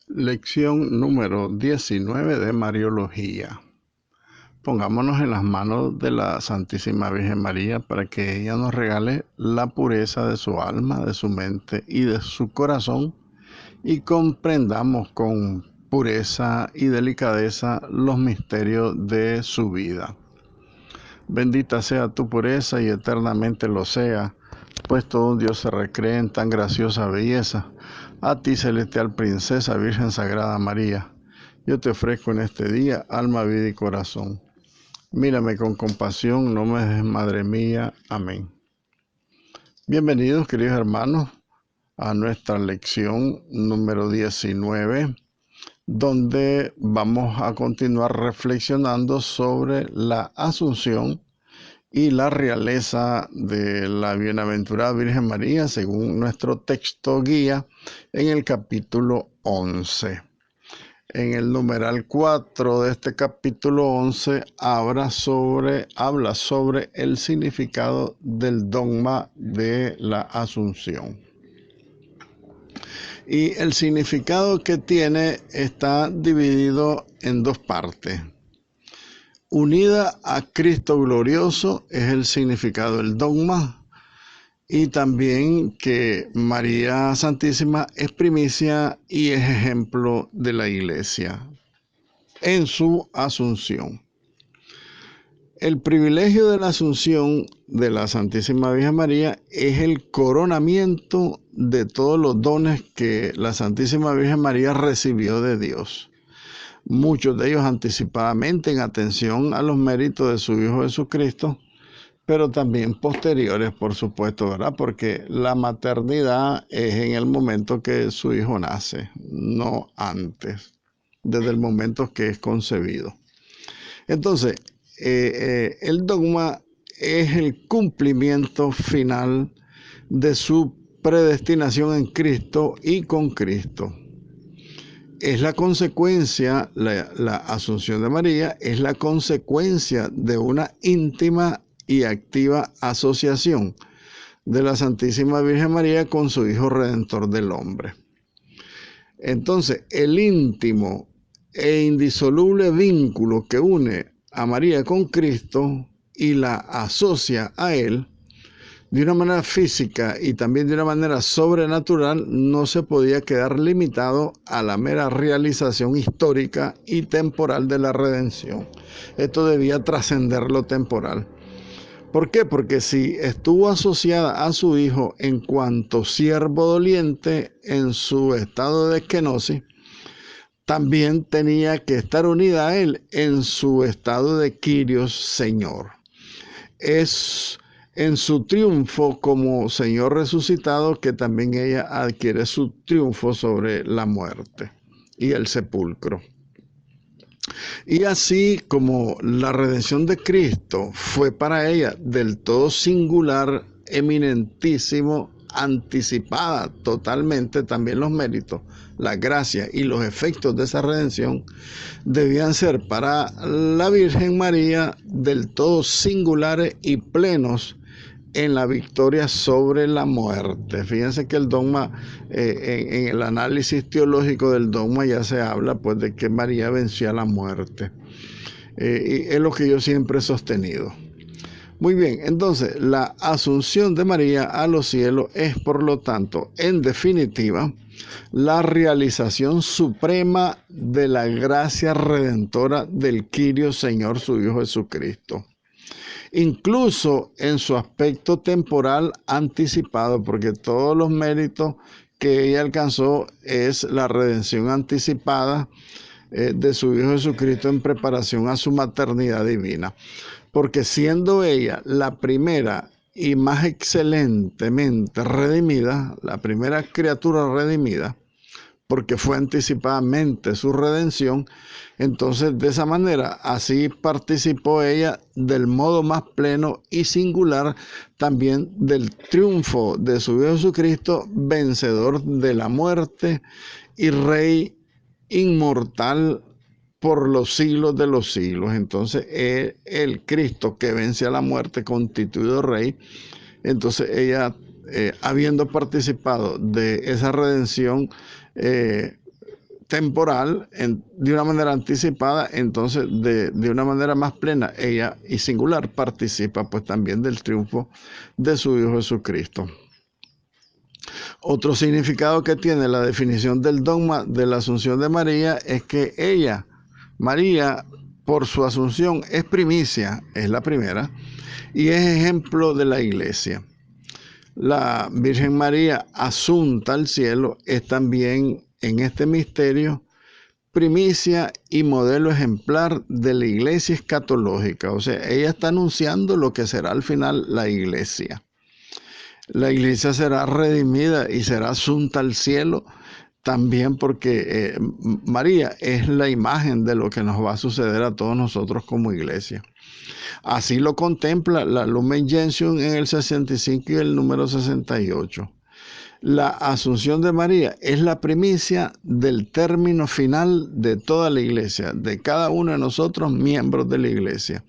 Lección número 19 de Mariología. Pongámonos en las manos de la Santísima Virgen María para que ella nos regale la pureza de su alma, de su mente y de su corazón y comprendamos con pureza y delicadeza los misterios de su vida. Bendita sea tu pureza y eternamente lo sea, pues todo un Dios se recree en tan graciosa belleza. A ti, celestial princesa, Virgen Sagrada María, yo te ofrezco en este día alma, vida y corazón. Mírame con compasión, no me dejes, Madre mía. Amén. Bienvenidos, queridos hermanos, a nuestra lección número 19, donde vamos a continuar reflexionando sobre la Asunción y la realeza de la bienaventurada Virgen María, según nuestro texto guía, en el capítulo 11. En el numeral 4 de este capítulo 11 habla sobre el significado del dogma de la Asunción. Y el significado que tiene está dividido en dos partes. Unida a Cristo glorioso es el significado del dogma, y también que María Santísima es primicia y es ejemplo de la Iglesia en su asunción. El privilegio de la asunción de la Santísima Virgen María es el coronamiento de todos los dones que la Santísima Virgen María recibió de Dios. Muchos de ellos anticipadamente en atención a los méritos de su Hijo Jesucristo, pero también posteriores, por supuesto, ¿verdad? Porque la maternidad es en el momento que su hijo nace, no antes, desde el momento que es concebido. Entonces, el dogma es el cumplimiento final de su predestinación en Cristo y con Cristo. Es la consecuencia, la Asunción de María es la consecuencia de una íntima y activa asociación de la Santísima Virgen María con su Hijo Redentor del hombre. Entonces, el íntimo e indisoluble vínculo que une a María con Cristo y la asocia a Él, de una manera física y también de una manera sobrenatural, no se podía quedar limitado a la mera realización histórica y temporal de la redención. Esto debía trascender lo temporal. ¿Por qué? Porque si estuvo asociada a su Hijo en cuanto siervo doliente en su estado de kenosis, también tenía que estar unida a Él en su estado de Kyrios, Señor. Es en su triunfo como Señor resucitado que también ella adquiere su triunfo sobre la muerte y el sepulcro. Y así como la redención de Cristo fue para ella del todo singular, eminentísimo, anticipada totalmente, también los méritos, la gracia y los efectos de esa redención debían ser para la Virgen María del todo singulares y plenos en la victoria sobre la muerte. Fíjense que el dogma, en el análisis teológico del dogma ya se habla pues de que María venció a la muerte. Y es lo que yo siempre he sostenido. Muy bien, entonces la asunción de María a los cielos es, por lo tanto, en definitiva, la realización suprema de la gracia redentora del Kyrios Señor, su Hijo Jesucristo. Incluso en su aspecto temporal anticipado, porque todos los méritos que ella alcanzó es la redención anticipada de su Hijo Jesucristo en preparación a su maternidad divina. Porque siendo ella la primera y más excelentemente redimida, la primera criatura redimida, porque fue anticipadamente su redención, entonces de esa manera así participó ella del modo más pleno y singular también del triunfo de su Hijo Jesucristo, vencedor de la muerte y Rey inmortal por los siglos de los siglos. Entonces el Cristo que vence a la muerte constituido Rey, entonces ella habiendo participado de esa redención, temporal, de una manera anticipada, entonces de una manera más plena, ella y singular participa pues también del triunfo de su Hijo Jesucristo. Otro significado que tiene la definición del dogma de la Asunción de María es que ella, María, por su asunción es primicia, es la primera, y es ejemplo de la Iglesia. La Virgen María asunta al cielo es también en este misterio primicia y modelo ejemplar de la Iglesia escatológica. O sea, ella está anunciando lo que será al final la Iglesia. La Iglesia será redimida y será asunta al cielo también porque María es la imagen de lo que nos va a suceder a todos nosotros como Iglesia. Así lo contempla la Lumen Gentium en el 65 y el número 68. La Asunción de María es la primicia del término final de toda la Iglesia, de cada uno de nosotros miembros de la Iglesia.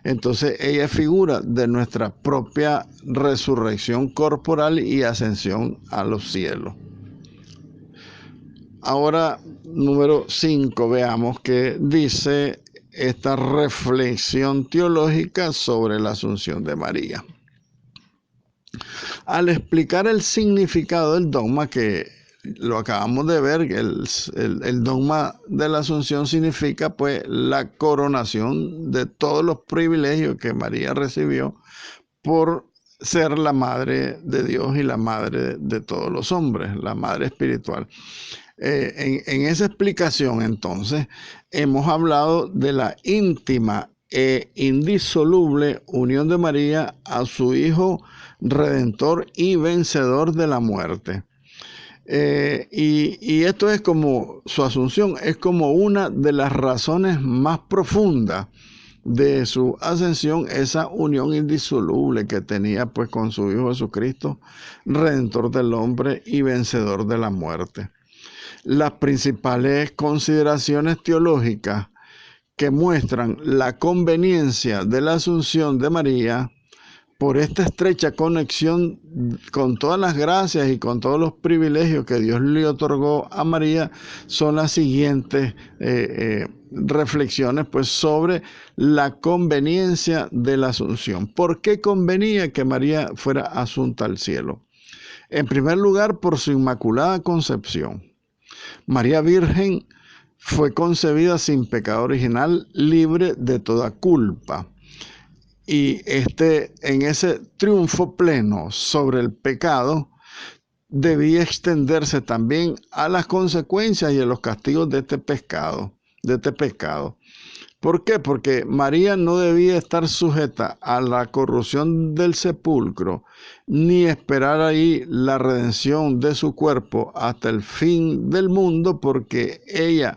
Entonces ella es figura de nuestra propia resurrección corporal y ascensión a los cielos. Ahora, número 5, veamos qué dice esta reflexión teológica sobre la Asunción de María. Al explicar el significado del dogma, que lo acabamos de ver, el dogma de la Asunción significa pues la coronación de todos los privilegios que María recibió por ser la madre de Dios y la madre de todos los hombres, la madre espiritual. En esa explicación, entonces, hemos hablado de la íntima e indisoluble unión de María a su Hijo Redentor y vencedor de la muerte. Y esto es como, su asunción es como una de las razones más profundas de su ascensión, esa unión indisoluble que tenía pues con su Hijo Jesucristo, Redentor del hombre y vencedor de la muerte. Las principales consideraciones teológicas que muestran la conveniencia de la Asunción de María por esta estrecha conexión con todas las gracias y con todos los privilegios que Dios le otorgó a María son las siguientes reflexiones pues, sobre la conveniencia de la Asunción. ¿Por qué convenía que María fuera asunta al cielo? En primer lugar, por su inmaculada concepción. María Virgen fue concebida sin pecado original, libre de toda culpa. Y en ese triunfo pleno sobre el pecado debía extenderse también a las consecuencias y a los castigos de este pecado. ¿Por qué? Porque María no debía estar sujeta a la corrupción del sepulcro, ni esperar ahí la redención de su cuerpo hasta el fin del mundo, porque ella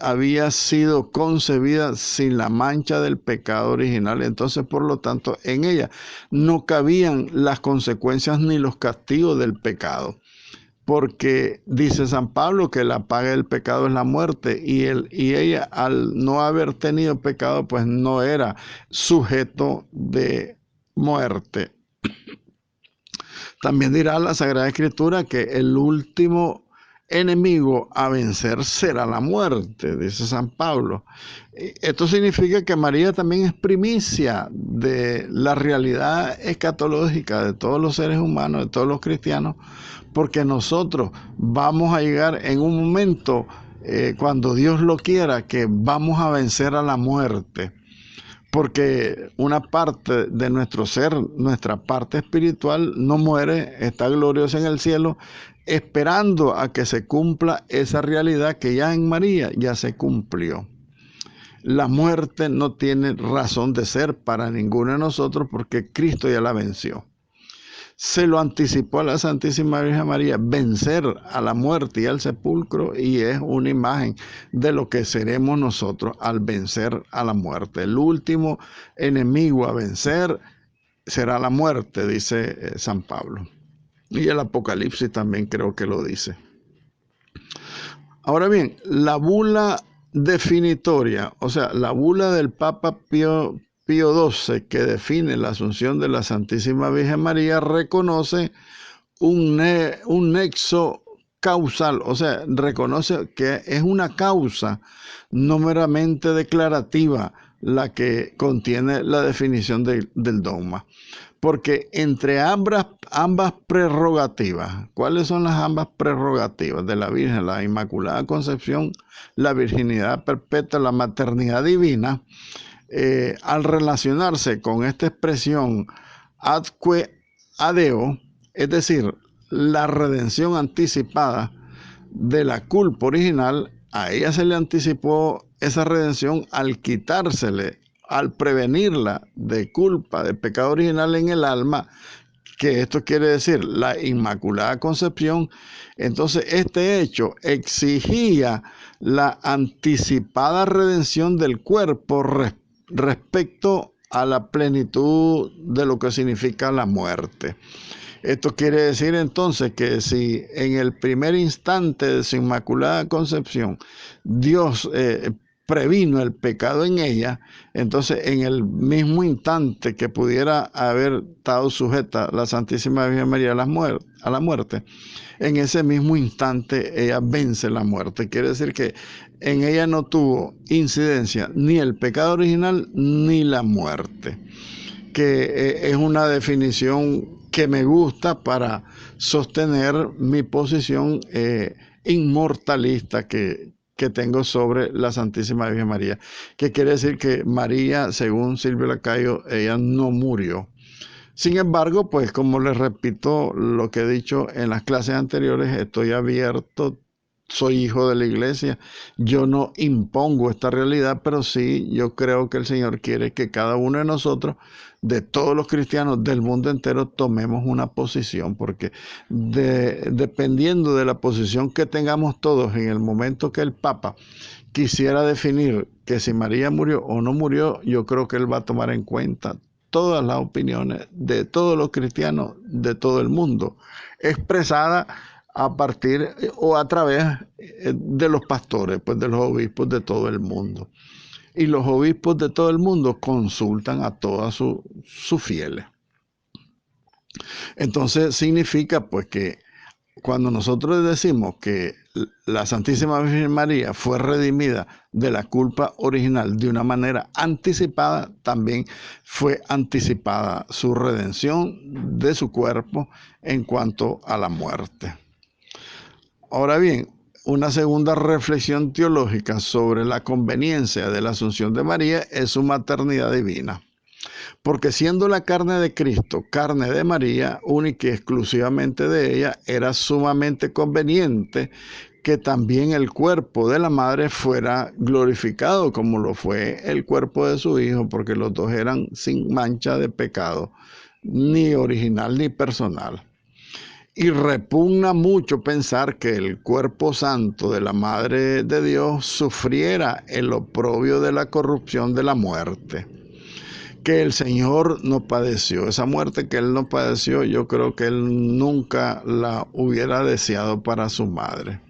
había sido concebida sin la mancha del pecado original. Entonces, por lo tanto, en ella no cabían las consecuencias ni los castigos del pecado. Porque dice San Pablo que la paga del pecado es la muerte, y ella, al no haber tenido pecado, pues no era sujeto de muerte. También dirá la Sagrada Escritura que el último enemigo a vencer será la muerte, dice San Pablo. Esto significa que María también es primicia de la realidad escatológica de todos los seres humanos, de todos los cristianos, porque nosotros vamos a llegar en un momento, cuando Dios lo quiera, que vamos a vencer a la muerte. Porque una parte de nuestro ser, nuestra parte espiritual, no muere, está gloriosa en el cielo, esperando a que se cumpla esa realidad que ya en María ya se cumplió. La muerte no tiene razón de ser para ninguno de nosotros porque Cristo ya la venció. Se lo anticipó a la Santísima Virgen María, vencer a la muerte y al sepulcro, y es una imagen de lo que seremos nosotros al vencer a la muerte. El último enemigo a vencer será la muerte, dice San Pablo. Y el Apocalipsis también creo que lo dice. Ahora bien, la bula definitoria, o sea, la bula del Papa Pío XII, que define la asunción de la Santísima Virgen María, reconoce un nexo causal, o sea, reconoce que es una causa no meramente declarativa la que contiene la definición del dogma. Porque entre ambas prerrogativas, ¿cuáles son las ambas prerrogativas de la Virgen? La Inmaculada Concepción, la virginidad perpetua, la maternidad divina. Al relacionarse con esta expresión adque adeo, es decir, la redención anticipada de la culpa original, a ella se le anticipó esa redención al quitársele, al prevenirla de culpa, de pecado original en el alma, que esto quiere decir la Inmaculada Concepción. Entonces este hecho exigía la anticipada redención del cuerpo respecto a la plenitud de lo que significa la muerte. Esto quiere decir entonces que si en el primer instante de su Inmaculada Concepción Dios previno el pecado en ella, entonces en el mismo instante que pudiera haber estado sujeta la Santísima Virgen María a la muerte, en ese mismo instante ella vence la muerte. Quiere decir que en ella no tuvo incidencia ni el pecado original ni la muerte, que es una definición que me gusta para sostener mi posición inmortalista que tengo sobre la Santísima Virgen María, que quiere decir que María, según Silvio Lacayo, ella no murió. Sin embargo, pues como les repito lo que he dicho en las clases anteriores, estoy abierto, soy hijo de la iglesia, yo no impongo esta realidad, pero sí yo creo que el Señor quiere que cada uno de nosotros, de todos los cristianos del mundo entero, tomemos una posición, porque dependiendo de la posición que tengamos todos en el momento que el Papa quisiera definir que si María murió o no murió, yo creo que él va a tomar en cuenta todas las opiniones de todos los cristianos de todo el mundo, expresada a partir o a través de los pastores, pues de los obispos de todo el mundo. Y los obispos de todo el mundo consultan a todas sus fieles. Entonces significa pues que cuando nosotros decimos que la Santísima Virgen María fue redimida de la culpa original de una manera anticipada, también fue anticipada su redención de su cuerpo en cuanto a la muerte. Ahora bien, una segunda reflexión teológica sobre la conveniencia de la Asunción de María es su maternidad divina. Porque siendo la carne de Cristo carne de María, única y exclusivamente de ella, era sumamente conveniente que también el cuerpo de la madre fuera glorificado como lo fue el cuerpo de su hijo, porque los dos eran sin mancha de pecado, ni original ni personal. Y repugna mucho pensar que el cuerpo santo de la Madre de Dios sufriera el oprobio de la corrupción de la muerte. Que el Señor no padeció. Esa muerte que Él no padeció, yo creo que Él nunca la hubiera deseado para su madre.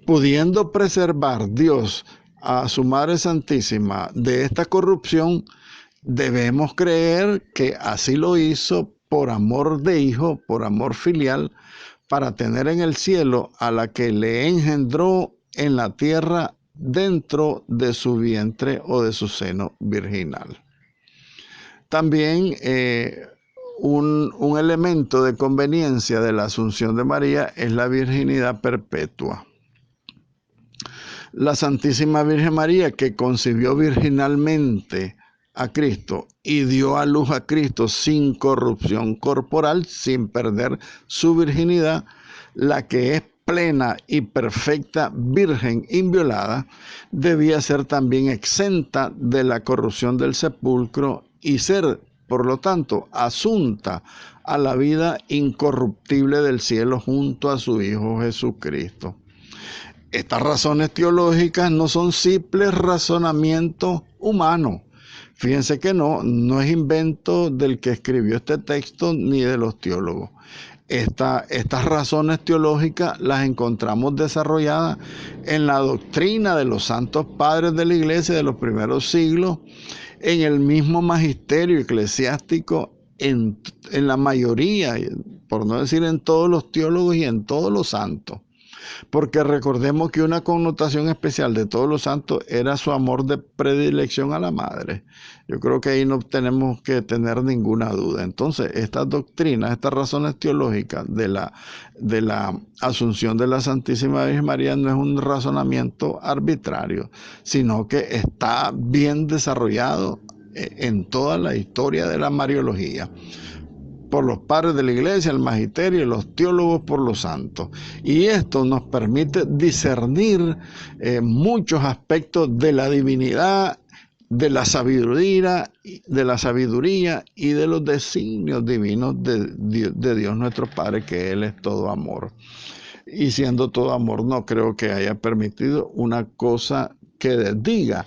Pudiendo preservar Dios a su Madre Santísima de esta corrupción, debemos creer que así lo hizo por amor de hijo, por amor filial, para tener en el cielo a la que le engendró en la tierra dentro de su vientre o de su seno virginal. También un elemento de conveniencia de la Asunción de María es la virginidad perpetua. La Santísima Virgen María, que concibió virginalmente a Cristo y dio a luz a Cristo sin corrupción corporal, sin perder su virginidad, la que es plena y perfecta virgen inviolada, debía ser también exenta de la corrupción del sepulcro y ser, por lo tanto, asunta a la vida incorruptible del cielo junto a su Hijo Jesucristo. Estas razones teológicas no son simples razonamientos humanos. Fíjense que no es invento del que escribió este texto ni de los teólogos. Estas razones teológicas las encontramos desarrolladas en la doctrina de los santos padres de la iglesia de los primeros siglos, en el mismo magisterio eclesiástico, en la mayoría, por no decir en todos los teólogos y en todos los santos. Porque recordemos que una connotación especial de todos los santos era su amor de predilección a la madre. Yo creo que ahí no tenemos que tener ninguna duda. Entonces, estas doctrinas, estas razones teológicas de la asunción de la Santísima Virgen María no es un razonamiento arbitrario, sino que está bien desarrollado en toda la historia de la Mariología, por los padres de la iglesia, el magisterio y los teólogos por los santos. Y esto nos permite discernir muchos aspectos de la divinidad, de la sabiduría y de los designios divinos de Dios nuestro Padre, que Él es todo amor. Y siendo todo amor, no creo que haya permitido una cosa que desdiga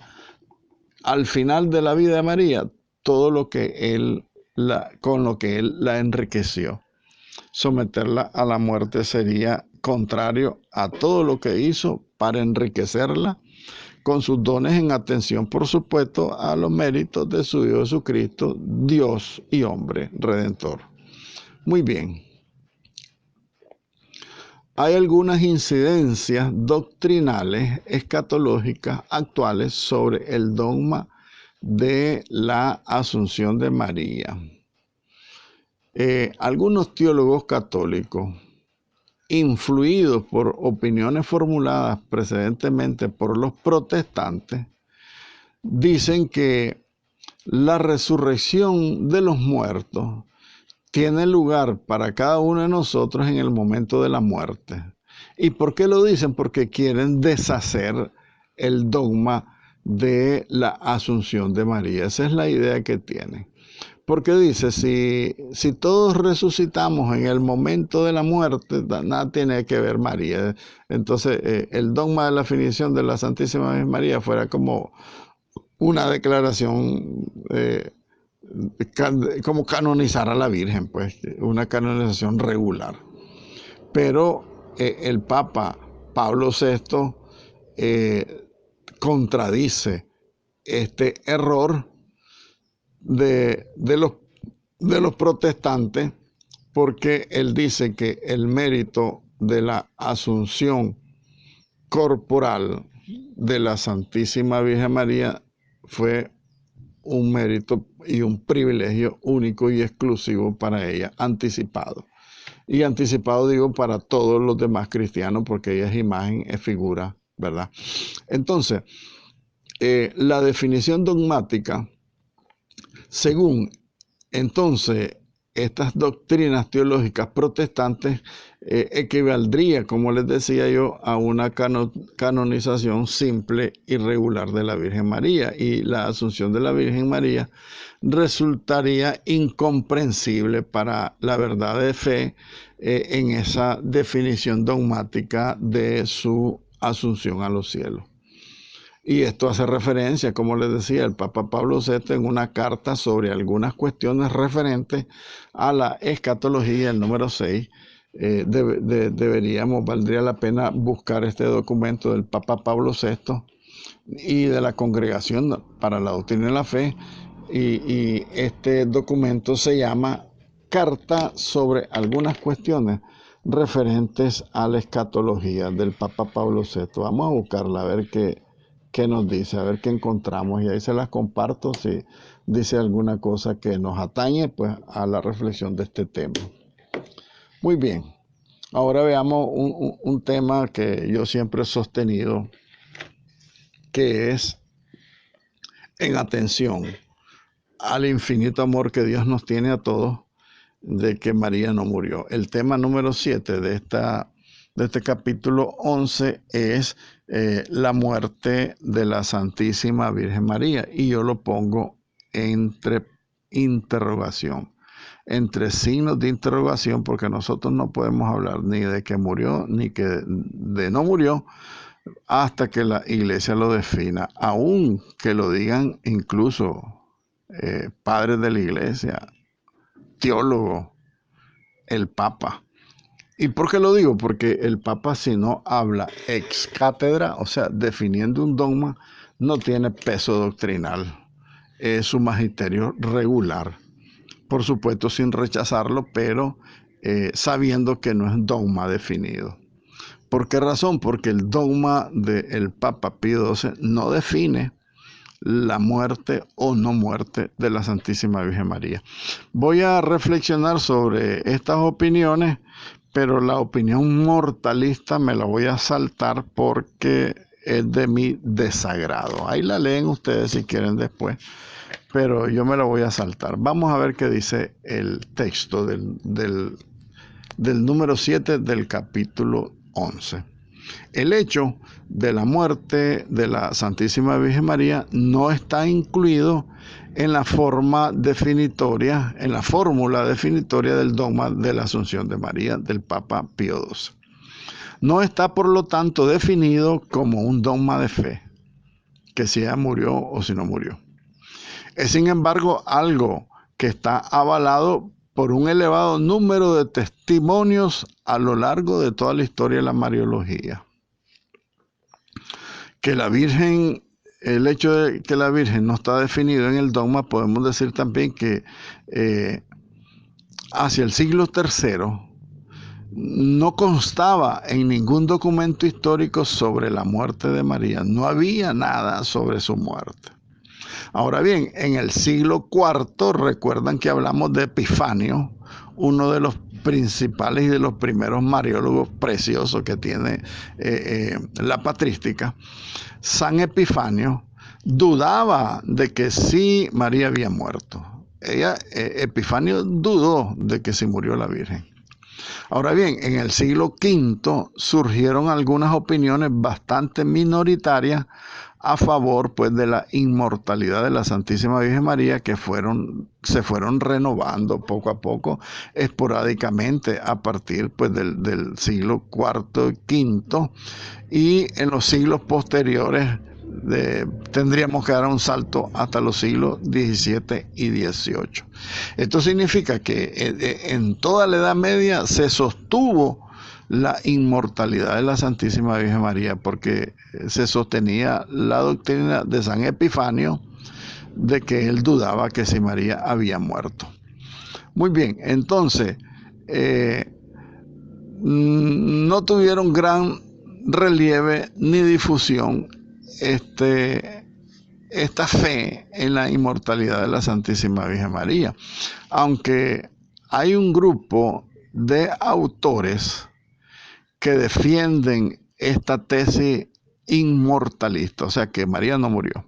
al final de la vida de María todo lo que Él con lo que Él la enriqueció. Someterla a la muerte sería contrario a todo lo que hizo para enriquecerla con sus dones, en atención, por supuesto, a los méritos de su Hijo Jesucristo, Dios y hombre redentor. Muy bien. Hay algunas incidencias doctrinales, escatológicas, actuales sobre el dogma de la Asunción de María. Algunos teólogos católicos, influidos por opiniones formuladas precedentemente por los protestantes, dicen que la resurrección de los muertos tiene lugar para cada uno de nosotros en el momento de la muerte. ¿Y por qué lo dicen? Porque quieren deshacer el dogma de la Asunción de María. Esa es la idea que tienen. Porque dice, si todos resucitamos en el momento de la muerte, nada tiene que ver María. Entonces, el dogma de la definición de la Santísima Virgen María fuera como una declaración, como canonizar a la Virgen, pues, una canonización regular. Pero el Papa Pablo VI contradice este error de los protestantes, porque él dice que el mérito de la asunción corporal de la Santísima Virgen María fue un mérito y un privilegio único y exclusivo para ella, anticipado. Y anticipado digo para todos los demás cristianos, porque ella es imagen, es figura, ¿verdad? Entonces, la definición dogmática, según entonces estas doctrinas teológicas protestantes, equivaldría, como les decía yo, a una canonización simple y regular de la Virgen María, y la asunción de la Virgen María resultaría incomprensible para la verdad de fe en esa definición dogmática de su asunción a los cielos. Y esto hace referencia, como les decía, el Papa Pablo VI en una carta sobre algunas cuestiones referentes a la escatología, el número 6. Valdría la pena buscar este documento del Papa Pablo VI y de la Congregación para la Doctrina de la Fe. Y este documento se llama Carta sobre algunas cuestiones referentes a la escatología del Papa Pablo VI. Vamos a buscarla a ver qué nos dice, a ver qué encontramos, y ahí se las comparto si dice alguna cosa que nos atañe, pues, a la reflexión de este tema. Muy bien, ahora veamos un tema que yo siempre he sostenido, que es en atención al infinito amor que Dios nos tiene a todos, de que María no murió. El tema número 7 de este capítulo 11 es la muerte de la Santísima Virgen María, y yo lo pongo entre interrogación, entre signos de interrogación, porque nosotros no podemos hablar ni de que murió ni que de no murió hasta que la iglesia lo defina, aun que lo digan incluso padres de la iglesia, teólogos, el Papa. ¿Y por qué lo digo? Porque el Papa, si no habla ex cátedra, o sea, definiendo un dogma, no tiene peso doctrinal. Es un magisterio regular. Por supuesto, sin rechazarlo, pero sabiendo que no es dogma definido. ¿Por qué razón? Porque el dogma del Papa Pío XII no define la muerte o no muerte de la Santísima Virgen María. Voy a reflexionar sobre estas opiniones, pero la opinión mortalista me la voy a saltar porque es de mi desagrado. Ahí la leen ustedes si quieren después, pero yo me la voy a saltar. Vamos a ver qué dice el texto del número 7 del capítulo 11. El hecho de la muerte de la Santísima Virgen María no está incluido en la forma definitoria, en la fórmula definitoria del dogma de la Asunción de María del Papa Pío XII. No está, por lo tanto, definido como un dogma de fe, que si ella murió o si no murió. Es, sin embargo, algo que está avalado por un elevado número de testimonios a lo largo de toda la historia de la Mariología. Que la Virgen, el hecho de que la Virgen no está definido en el dogma, podemos decir también que hacia el siglo III no constaba en ningún documento histórico sobre la muerte de María, no había nada sobre su muerte. Ahora bien, en el siglo IV, recuerdan que hablamos de Epifanio, uno de los principales y de los primeros mariólogos preciosos que tiene la patrística. San Epifanio dudaba de que sí María había muerto. Epifanio dudó de que sí murió la Virgen. Ahora bien, en el siglo V surgieron algunas opiniones bastante minoritarias a favor, pues, de la inmortalidad de la Santísima Virgen María, que se fueron renovando poco a poco, esporádicamente, a partir, pues, del siglo IV y V, y en los siglos posteriores tendríamos que dar un salto hasta los siglos XVII y XVIII. Esto significa que en toda la Edad Media se sostuvo la inmortalidad de la Santísima Virgen María, porque se sostenía la doctrina de San Epifanio de que él dudaba que si María había muerto. Muy bien, entonces no tuvieron gran relieve ni difusión esta fe en la inmortalidad de la Santísima Virgen María, aunque hay un grupo de autores que defienden esta tesis inmortalista, o sea que María no murió.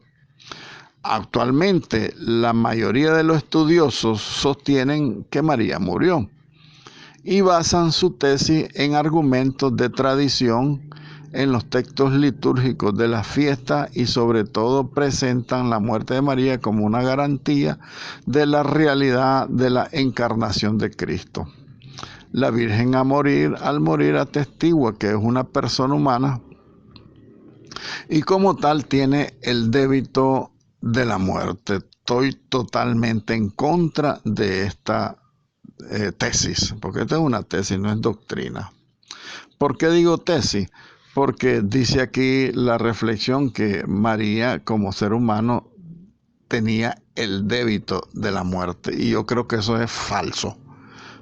Actualmente la mayoría de los estudiosos sostienen que María murió y basan su tesis en argumentos de tradición en los textos litúrgicos de las fiestas y sobre todo presentan la muerte de María como una garantía de la realidad de la encarnación de Cristo. La Virgen al morir atestigua que es una persona humana y como tal tiene el débito de la muerte. Estoy totalmente en contra de esta tesis, porque esta es una tesis, no es doctrina. ¿Por qué digo tesis? Porque dice aquí la reflexión que María como ser humano tenía el débito de la muerte, y yo creo que eso es falso.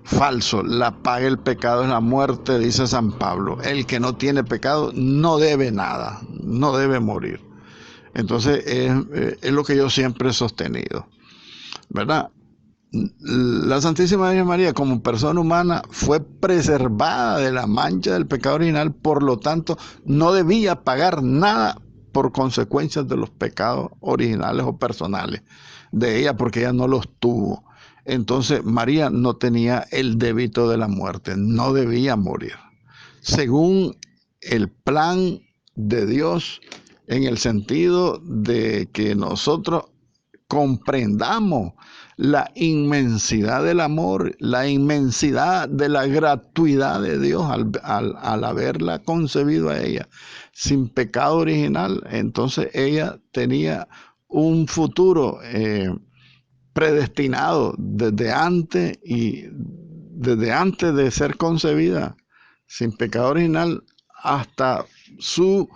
Falso, la paga del pecado es la muerte, dice San Pablo. El que no tiene pecado no debe nada, no debe morir. Entonces es lo que yo siempre he sostenido, ¿verdad? La Santísima Virgen María como persona humana fue preservada de la mancha del pecado original, por lo tanto no debía pagar nada por consecuencias de los pecados originales o personales de ella, porque ella no los tuvo. Entonces María no tenía el débito de la muerte, no debía morir, según el plan de Dios, en el sentido de que nosotros comprendamos la inmensidad del amor, la inmensidad de la gratuidad de Dios al haberla concebido a ella sin pecado original. Entonces ella tenía un futuro predestinado desde antes de ser concebida sin pecado original hasta su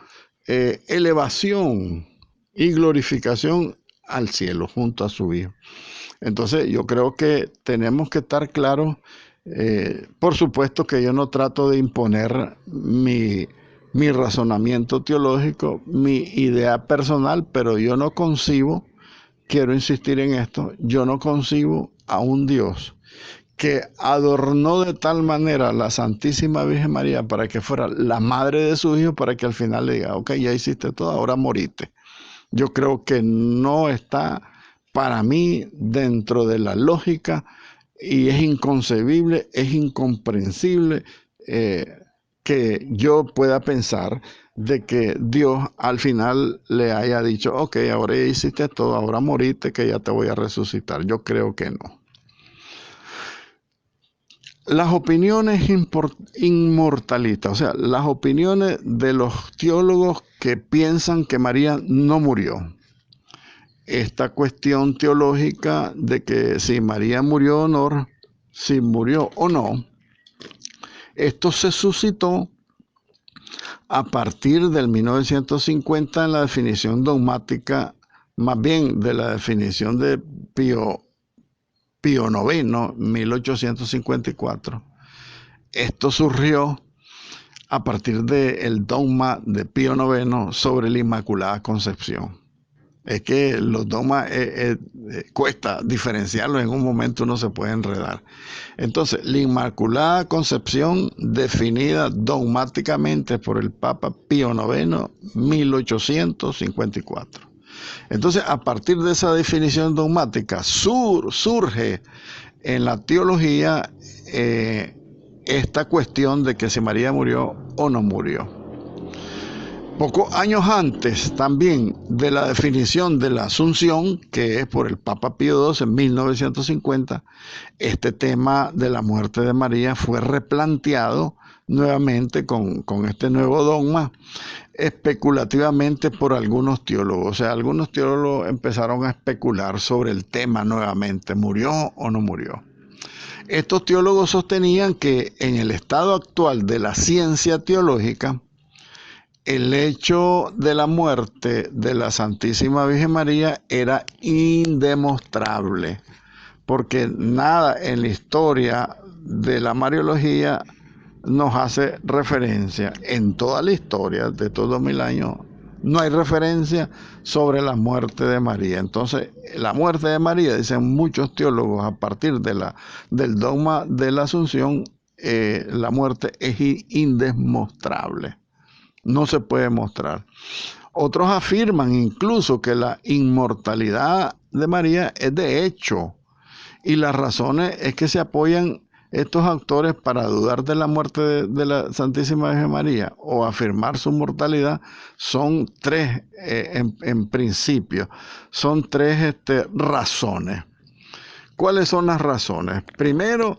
elevación y glorificación al cielo junto a su Hijo. Entonces yo creo que tenemos que estar claros Por supuesto que yo no trato de imponer mi razonamiento teológico, mi idea personal, pero yo no concibo, quiero insistir en esto, yo no concibo a un Dios que adornó de tal manera a la Santísima Virgen María para que fuera la madre de su hijo, para que al final le diga, ok, ya hiciste todo, ahora morite. Yo creo que no está para mí dentro de la lógica y es inconcebible, es incomprensible que yo pueda pensar de que Dios al final le haya dicho, ok, ahora ya hiciste todo, ahora moriste, que ya te voy a resucitar. Yo creo que no. Las opiniones inmortalistas, o sea, las opiniones de los teólogos que piensan que María no murió. Esta cuestión teológica de que si María murió o no, si murió o no, esto se suscitó a partir del 1950 en la definición dogmática, más bien de la definición de Pío IX, 1854. Esto surgió a partir del dogma de Pío IX sobre la Inmaculada Concepción. Es que los dogmas cuesta diferenciarlos, en un momento uno se puede enredar. Entonces, la Inmaculada Concepción, definida dogmáticamente por el Papa Pío IX, 1854. Entonces, a partir de esa definición dogmática, surge en la teología esta cuestión de que si María murió o no murió. Pocos años antes también de la definición de la Asunción, que es por el Papa Pío II en 1950, este tema de la muerte de María fue replanteado nuevamente con este nuevo dogma, especulativamente por algunos teólogos. O sea, algunos teólogos empezaron a especular sobre el tema nuevamente, ¿murió o no murió? Estos teólogos sostenían que en el estado actual de la ciencia teológica, el hecho de la muerte de la Santísima Virgen María era indemostrable, porque nada en la historia de la Mariología nos hace referencia. En toda la historia de todos 2000 años no hay referencia sobre la muerte de María. Entonces, la muerte de María, dicen muchos teólogos, a partir del dogma de la Asunción, la muerte es indemostrable. No se puede mostrar. Otros afirman incluso que la inmortalidad de María es de hecho, y las razones es que se apoyan estos autores para dudar de la muerte de la Santísima Virgen María o afirmar su mortalidad. Son tres, en principio, son tres razones. ¿Cuáles son las razones? Primero,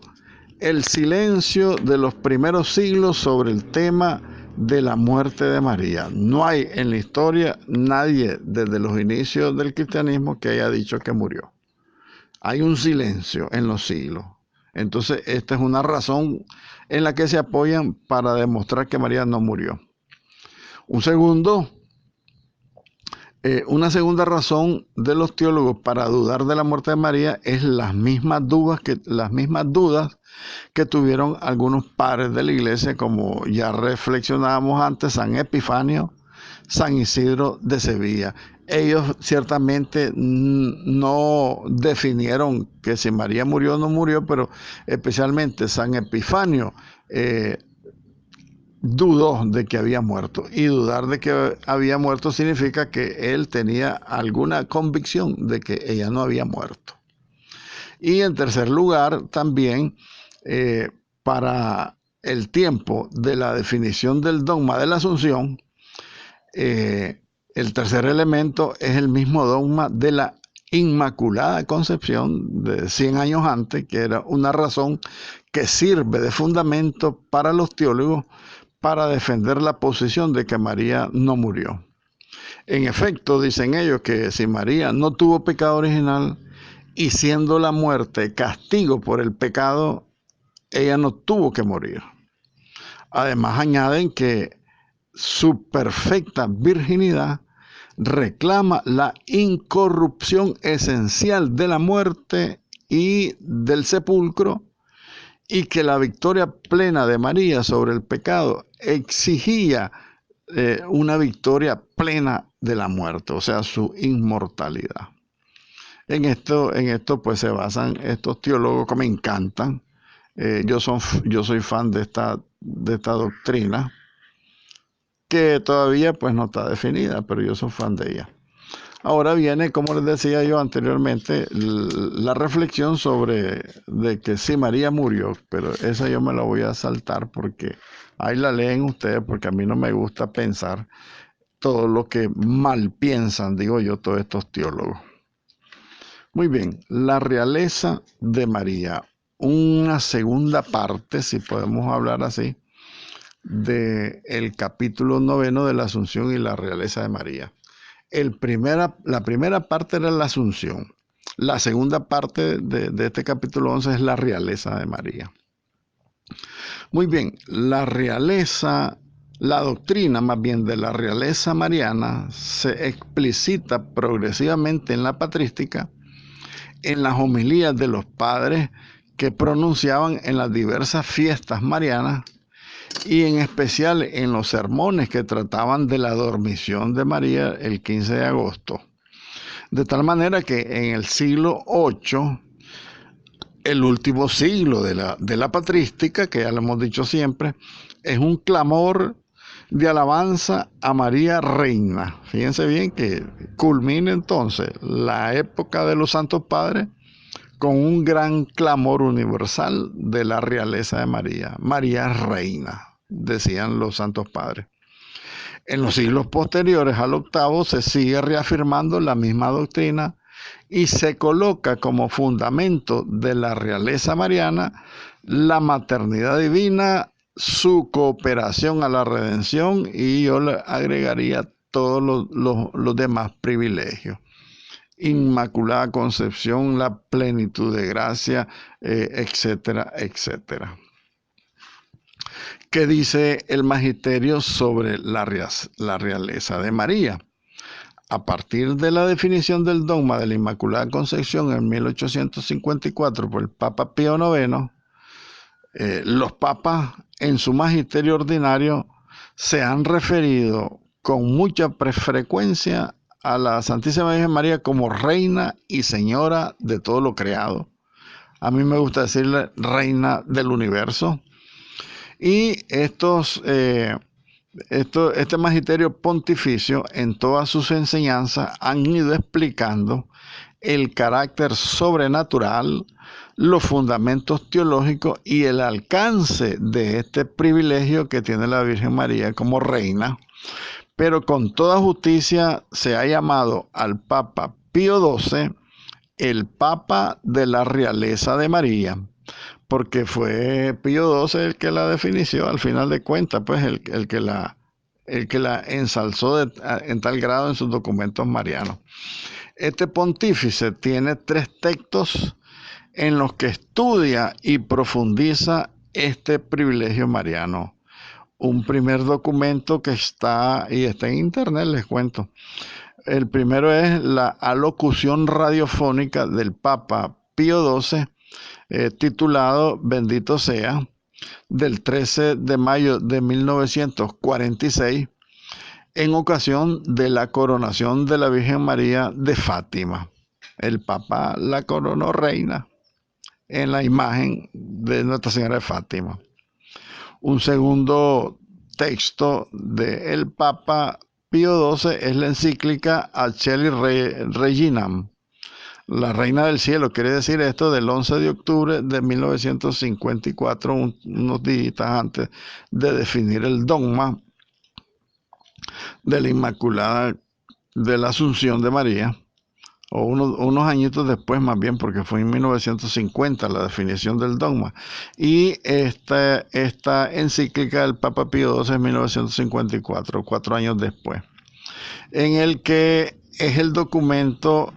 el silencio de los primeros siglos sobre el tema de la muerte de María. No hay en la historia nadie desde los inicios del cristianismo que haya dicho que murió. Hay un silencio en los siglos. Entonces, esta es una razón en la que se apoyan para demostrar que María no murió. Una segunda razón de los teólogos para dudar de la muerte de María es las mismas dudas que tuvieron algunos padres de la iglesia, como ya reflexionábamos antes, San Epifanio, San Isidro de Sevilla. Ellos ciertamente no definieron que si María murió o no murió, pero especialmente San Epifanio dudó de que había muerto, y dudar de que había muerto significa que él tenía alguna convicción de que ella no había muerto. Y en tercer lugar, también para el tiempo de la definición del dogma de la Asunción, el tercer elemento es el mismo dogma de la Inmaculada Concepción de 100 años antes, que era una razón que sirve de fundamento para los teólogos para defender la posición de que María no murió. En efecto, dicen ellos que si María no tuvo pecado original, y siendo la muerte castigo por el pecado, ella no tuvo que morir. Además, añaden que su perfecta virginidad reclama la incorrupción esencial de la muerte y del sepulcro, y que la victoria plena de María sobre el pecado exigía una victoria plena de la muerte, o sea, su inmortalidad. En esto pues se basan estos teólogos que me encantan. Yo soy fan de esta doctrina, que todavía pues no está definida, pero yo soy fan de ella. Ahora viene, como les decía yo anteriormente, la reflexión sobre de que sí, María murió, pero esa yo me la voy a saltar porque ahí la leen ustedes, porque a mí no me gusta pensar todo lo que mal piensan, digo yo, todos estos teólogos. Muy bien, la realeza de María, una segunda parte, si podemos hablar así, del capítulo 9 de la Asunción y la realeza de María. La primera parte era la Asunción. La segunda parte de este capítulo 11 es la realeza de María. Muy bien, la doctrina más bien de la realeza mariana se explicita progresivamente en la patrística, en las homilías de los padres que pronunciaban en las diversas fiestas marianas y en especial en los sermones que trataban de la dormición de María el 15 de agosto. De tal manera que en el siglo VIII, el último siglo de la patrística, que ya lo hemos dicho siempre, es un clamor de alabanza a María Reina. Fíjense bien que culmina entonces la época de los Santos Padres con un gran clamor universal de la realeza de María. María Reina, decían los Santos Padres. En los siglos posteriores al octavo se sigue reafirmando la misma doctrina y se coloca como fundamento de la realeza mariana la maternidad divina, su cooperación a la redención, y yo le agregaría todos los demás privilegios. Inmaculada Concepción, la plenitud de gracia, etcétera, etcétera. ¿Qué dice el magisterio sobre la realeza de María? A partir de la definición del dogma de la Inmaculada Concepción en 1854 por el Papa Pío IX, los papas en su magisterio ordinario se han referido con mucha frecuencia a la Santísima Virgen María como reina y señora de todo lo creado. A mí me gusta decirle reina del universo. Y este magisterio pontificio en todas sus enseñanzas han ido explicando el carácter sobrenatural, los fundamentos teológicos y el alcance de este privilegio que tiene la Virgen María como reina. Pero con toda justicia se ha llamado al Papa Pío XII el Papa de la realeza de María, porque fue Pío XII el que la definió al final de cuentas, pues el que la ensalzó en tal grado en sus documentos marianos. Este pontífice tiene 3 textos en los que estudia y profundiza este privilegio mariano. Un primer documento que está en internet, les cuento. El primero es la alocución radiofónica del Papa Pío XII, titulado Bendito sea, del 13 de mayo de 1946, en ocasión de la coronación de la Virgen María de Fátima. El Papa la coronó reina en la imagen de Nuestra Señora de Fátima. Un segundo texto del Papa Pío XII es la encíclica Aeceli Reginam, la Reina del Cielo. Quiere decir esto del 11 de octubre de 1954, unos días antes de definir el dogma de la Inmaculada, de la Asunción de María, o unos añitos después más bien, porque fue en 1950 la definición del dogma. Y esta encíclica del Papa Pío XII es 1954, 4 años después, en el que es el documento,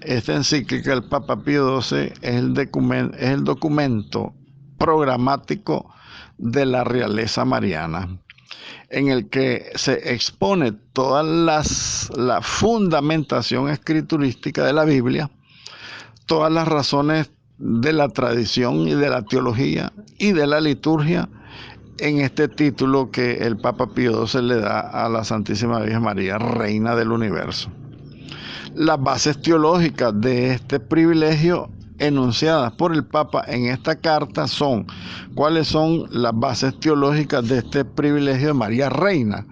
esta encíclica del Papa Pío XII es el documento programático de la realeza mariana, en el que se expone toda la fundamentación escriturística de la Biblia, todas las razones de la tradición y de la teología y de la liturgia en este título que el Papa Pío XII le da a la Santísima Virgen María, Reina del Universo. Las bases teológicas de este privilegio enunciadas por el Papa en esta carta son: ¿cuáles son las bases teológicas de este privilegio de María Reina?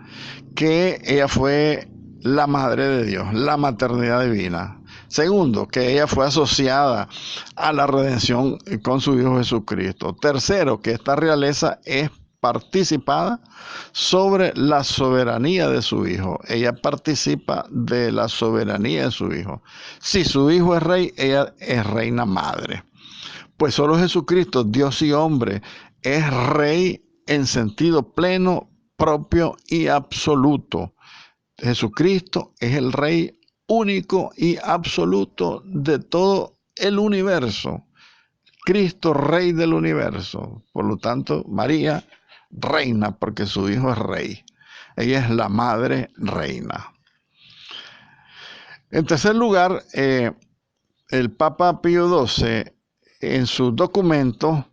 Que ella fue la Madre de Dios, la maternidad divina. Segundo, que ella fue asociada a la redención con su Hijo Jesucristo. Tercero, que esta realeza es participada sobre la soberanía de su Hijo. Ella participa de la soberanía de su Hijo. Si su Hijo es rey, ella es reina madre. Pues solo Jesucristo, Dios y hombre, es rey en sentido pleno, propio y absoluto. Jesucristo es el rey único y absoluto de todo el universo. Cristo, rey del universo. Por lo tanto, María, reina, porque su hijo es rey. Ella es la madre reina. En tercer lugar, el Papa Pío XII, en sus documentos,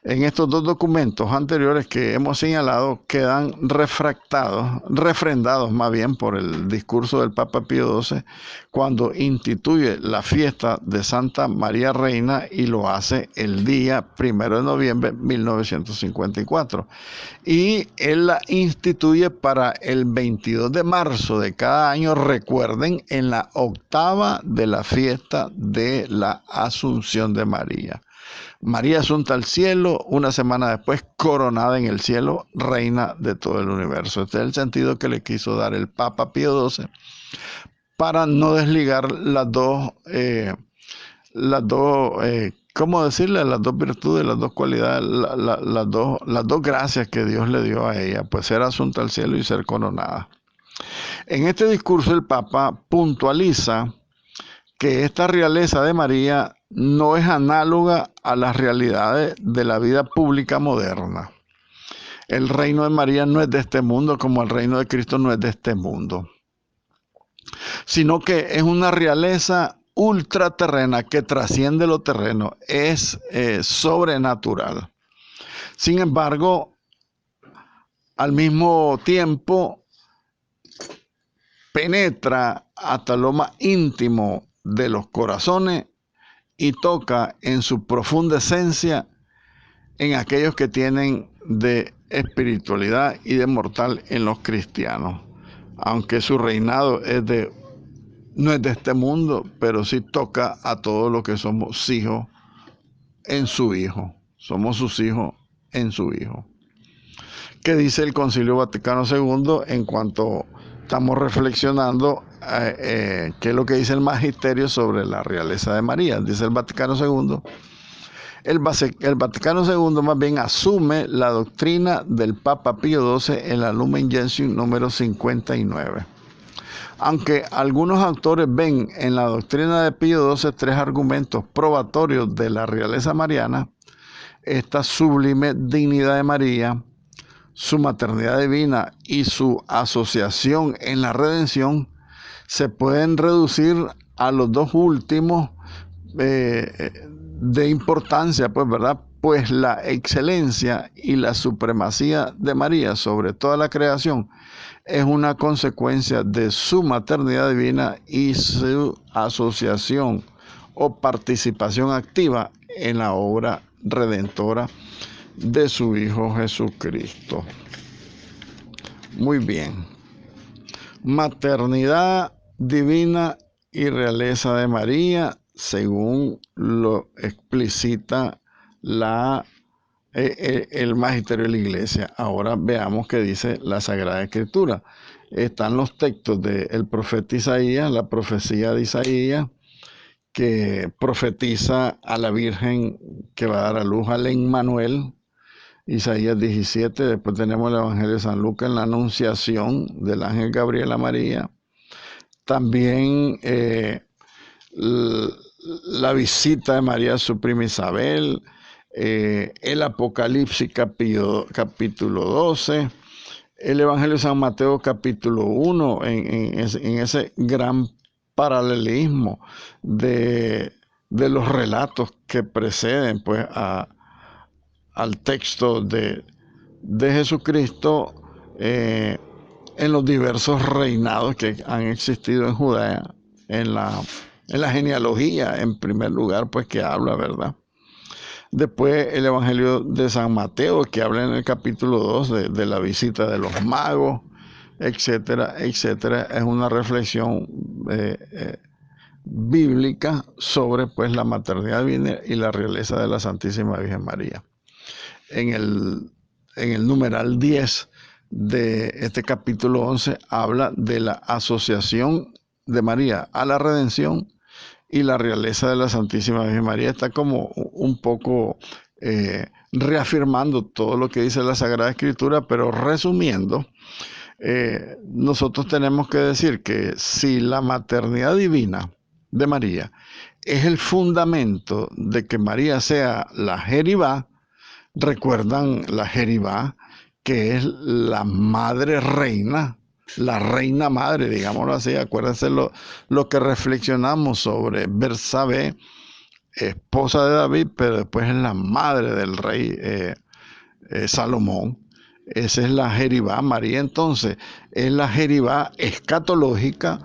en estos dos documentos anteriores que hemos señalado, quedan refrendados más bien por el discurso del Papa Pío XII cuando instituye la fiesta de Santa María Reina, y lo hace el día 1 de noviembre de 1954. Y él la instituye para el 22 de marzo de cada año, recuerden, en la octava de la fiesta de la Asunción de María. María asunta al cielo, una semana después coronada en el cielo, reina de todo el universo. Este es el sentido que le quiso dar el Papa Pío XII para no desligar las dos ¿cómo decirle? Las dos virtudes, las dos cualidades, las dos gracias que Dios le dio a ella, pues ser asunta al cielo y ser coronada. En este discurso el Papa puntualiza que esta realeza de María no es análoga a las realidades de la vida pública moderna. El reino de María no es de este mundo, como el reino de Cristo no es de este mundo, sino que es una realeza ultraterrena que trasciende lo terreno, es sobrenatural. Sin embargo, al mismo tiempo, penetra hasta lo más íntimo de los corazones y toca en su profunda esencia en aquellos que tienen de espiritualidad y de mortal en los cristianos. Aunque su reinado no es de este mundo, pero sí toca a todos los que somos hijos en su Hijo. Somos sus hijos en su Hijo. ¿Qué dice el Concilio Vaticano II en cuanto estamos reflexionando qué es lo que dice el magisterio sobre la realeza de María? Dice el Vaticano II. El Vaticano II más bien asume la doctrina del Papa Pío XII en la Lumen Gentium número 59. Aunque algunos autores ven en la doctrina de Pío XII tres argumentos probatorios de la realeza mariana: esta sublime dignidad de María, su maternidad divina y su asociación en la redención, se pueden reducir a los dos últimos de importancia, pues, ¿verdad? Pues la excelencia y la supremacía de María sobre toda la creación es una consecuencia de su maternidad divina y su asociación o participación activa en la obra redentora de su Hijo Jesucristo. Muy bien. Maternidad divina y realeza de María, según lo explicita el magisterio de la Iglesia. Ahora veamos qué dice la Sagrada Escritura. Están los textos del profeta Isaías, la profecía de Isaías, que profetiza a la Virgen que va a dar a luz al Emmanuel, Isaías 17. Después tenemos el Evangelio de San Lucas en la anunciación del ángel Gabriel a María. También la visita de María a su prima Isabel, el Apocalipsis capítulo 12, el Evangelio de San Mateo capítulo 1, en ese gran paralelismo de de los relatos que preceden pues al texto de Jesucristo en los diversos reinados que han existido en Judea, en la genealogía, en primer lugar, pues que habla, ¿verdad? Después el Evangelio de San Mateo, que habla en el capítulo 2 de la visita de los magos, etcétera, etcétera. Es una reflexión bíblica sobre pues la maternidad divina y la realeza de la Santísima Virgen María. En el numeral 10 de este capítulo 11 habla de la asociación de María a la redención y la realeza de la Santísima Virgen María. Está como un poco reafirmando todo lo que dice la Sagrada Escritura, pero resumiendo, nosotros tenemos que decir que si la maternidad divina de María es el fundamento de que María sea la Jeribá. Recuerdan la Jeribá, que es la madre reina, la reina madre, digámoslo así. Acuérdense lo que reflexionamos sobre Bersabé, esposa de David, pero después es la madre del rey Salomón. Esa es la Jeribá. María entonces es la Jeribá escatológica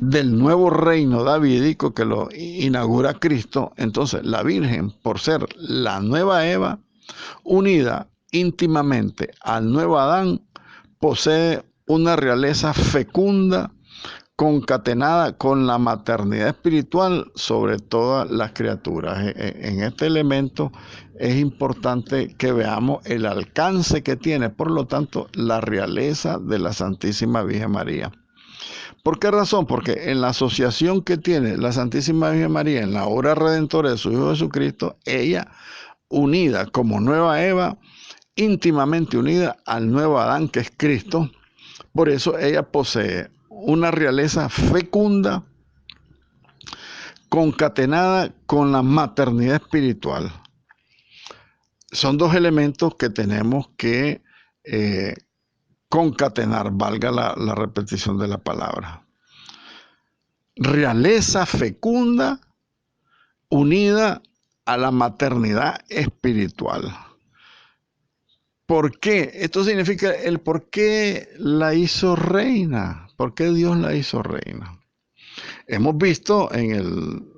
del nuevo reino davídico que lo inaugura Cristo. Entonces la Virgen, por ser la nueva Eva, unida íntimamente al nuevo Adán, posee una realeza fecunda, concatenada con la maternidad espiritual sobre todas las criaturas. En este elemento es importante que veamos el alcance que tiene, por lo tanto, la realeza de la Santísima Virgen María. ¿Por qué razón? Porque en la asociación que tiene la Santísima Virgen María en la obra redentora de su Hijo Jesucristo, ella, unida como nueva Eva, íntimamente unida al nuevo Adán, que es Cristo, por eso ella posee una realeza fecunda, concatenada con la maternidad espiritual. Son dos elementos que tenemos que concatenar, valga la repetición de la palabra. Realeza fecunda unida a la maternidad espiritual. ¿Por qué? Esto significa el por qué la hizo reina. ¿Por qué Dios la hizo reina? Hemos visto en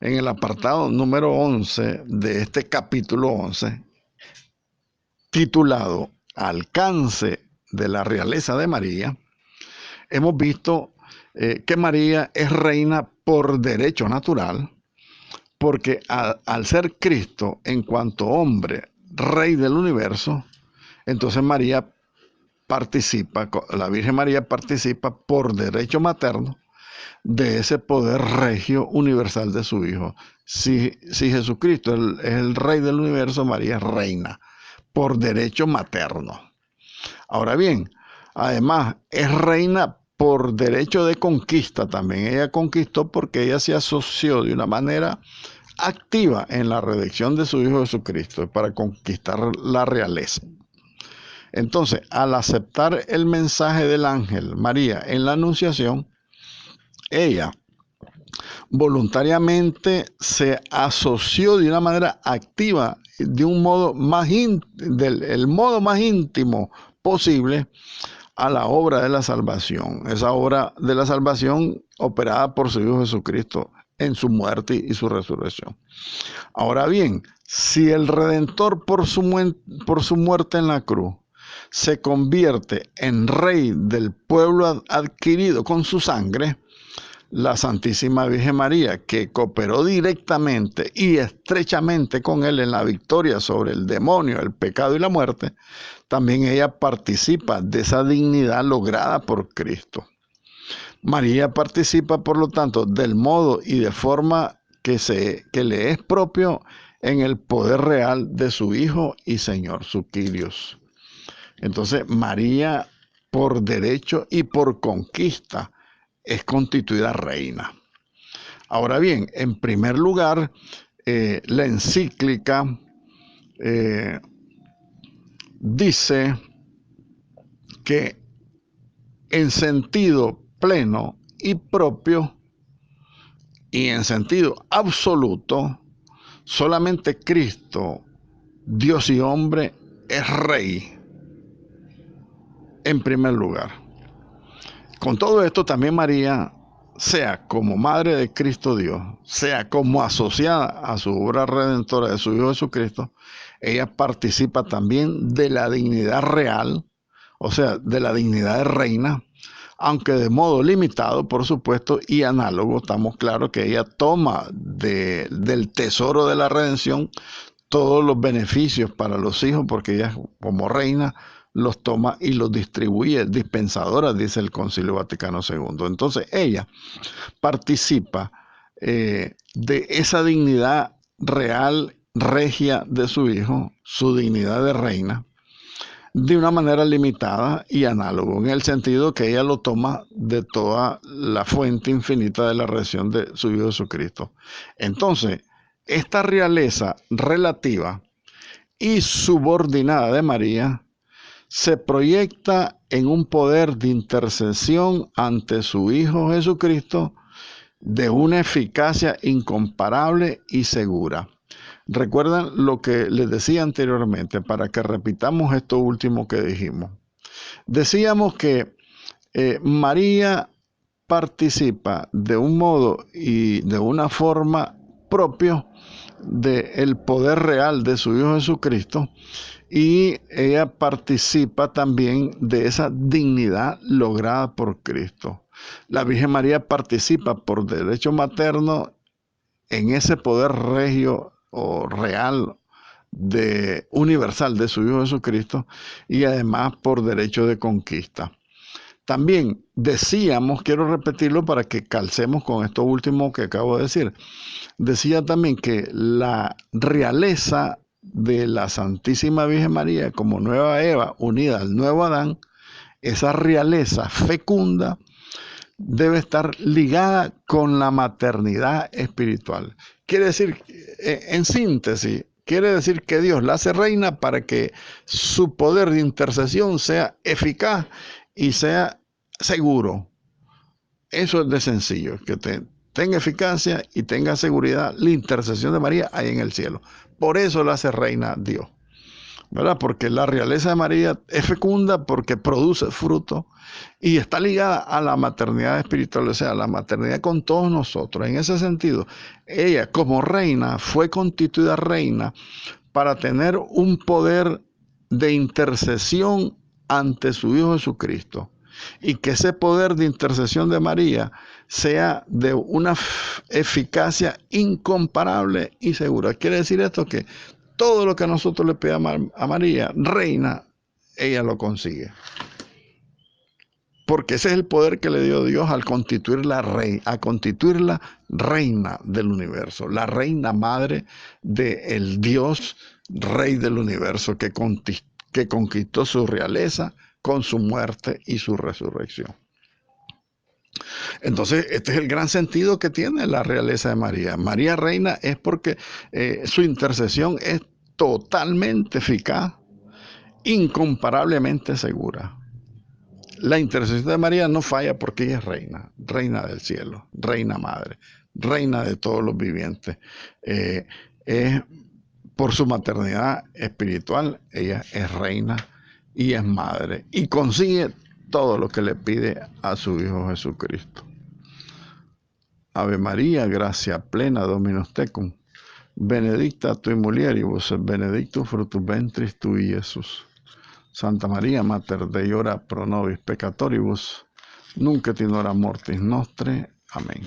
el apartado número 11 de este capítulo 11, titulado Alcance de la realeza de María, hemos visto que María es reina por derecho natural, porque al ser Cristo en cuanto hombre, rey del universo, entonces María participa, la Virgen María participa por derecho materno de ese poder regio universal de su Hijo. Si Jesucristo es el rey del universo, María es reina por derecho materno. Ahora bien, además es reina por derecho de conquista también. Ella conquistó porque ella se asoció de una manera activa en la redención de su Hijo Jesucristo para conquistar la realeza. Entonces, al aceptar el mensaje del ángel María en la Anunciación, ella voluntariamente se asoció de una manera activa, de un modo el modo más íntimo posible, a la obra de la salvación. Esa obra de la salvación operada por su Hijo Jesucristo en su muerte y su resurrección. Ahora bien, si el Redentor por su muerte en la cruz se convierte en rey del pueblo adquirido con su sangre, la Santísima Virgen María, que cooperó directamente y estrechamente con él en la victoria sobre el demonio, el pecado y la muerte, también ella participa de esa dignidad lograda por Cristo. María participa, por lo tanto, del modo y de forma que le es propio en el poder real de su Hijo y Señor, su Kyrios. Entonces, María, por derecho y por conquista, es constituida reina. Ahora bien, en primer lugar, la encíclica dice que en sentido pleno y propio, y en sentido absoluto, solamente Cristo, Dios y hombre, es Rey en primer lugar. Con todo esto también María, sea como Madre de Cristo Dios, sea como asociada a su obra redentora de su Hijo Jesucristo, ella participa también de la dignidad real, o sea, de la dignidad de reina, aunque de modo limitado, por supuesto, y análogo. Estamos claros que ella toma del tesoro de la redención todos los beneficios para los hijos, porque ella como reina los toma y los distribuye, dispensadora, dice el Concilio Vaticano II. Entonces ella participa de esa dignidad real, regia de su hijo, su dignidad de reina, de una manera limitada y análogo, en el sentido que ella lo toma de toda la fuente infinita de la redención de su Hijo Jesucristo. Entonces, esta realeza relativa y subordinada de María se proyecta en un poder de intercesión ante su Hijo Jesucristo de una eficacia incomparable y segura. Recuerdan lo que les decía anteriormente, para que repitamos esto último que dijimos. Decíamos que María participa de un modo y de una forma propio del poder real de su Hijo Jesucristo, y ella participa también de esa dignidad lograda por Cristo. La Virgen María participa por derecho materno en ese poder regio o real universal de su Hijo Jesucristo, y además por derecho de conquista. También decíamos, quiero repetirlo para que calcemos con esto último que acabo de decir, decía también que la realeza de la Santísima Virgen María como nueva Eva unida al nuevo Adán, esa realeza fecunda debe estar ligada con la maternidad espiritual. Quiere decir, en síntesis, quiere decir que Dios la hace reina para que su poder de intercesión sea eficaz y sea seguro. Eso es de sencillo, que tenga eficacia y tenga seguridad la intercesión de María ahí en el cielo. Por eso la hace reina Dios, ¿verdad? Porque la realeza de María es fecunda porque produce fruto y está ligada a la maternidad espiritual, o sea, a la maternidad con todos nosotros. En ese sentido, ella como reina fue constituida reina para tener un poder de intercesión ante su Hijo Jesucristo, y que ese poder de intercesión de María sea de una eficacia incomparable y segura. Quiere decir esto que todo lo que nosotros le pedimos a María, reina, ella lo consigue. Porque ese es el poder que le dio Dios al constituirla reina del universo, la reina madre del Dios rey del universo que conquistó su realeza con su muerte y su resurrección. Entonces, este es el gran sentido que tiene la realeza de María. María reina es porque su intercesión es totalmente eficaz, incomparablemente segura. La intercesión de María no falla porque ella es reina, reina del cielo, reina madre, reina de todos los vivientes. Es por su maternidad espiritual, ella es reina y es madre, y consigue todo lo que le pide a su Hijo Jesucristo. Ave María, gracia plena, Dominus tecum, benedicta tu in mulieribus, benedictus fructus ventris tui, Jesús. Santa María, Mater Dei, ora pro nobis peccatoribus, nunc et in hora mortis nostre. Amén.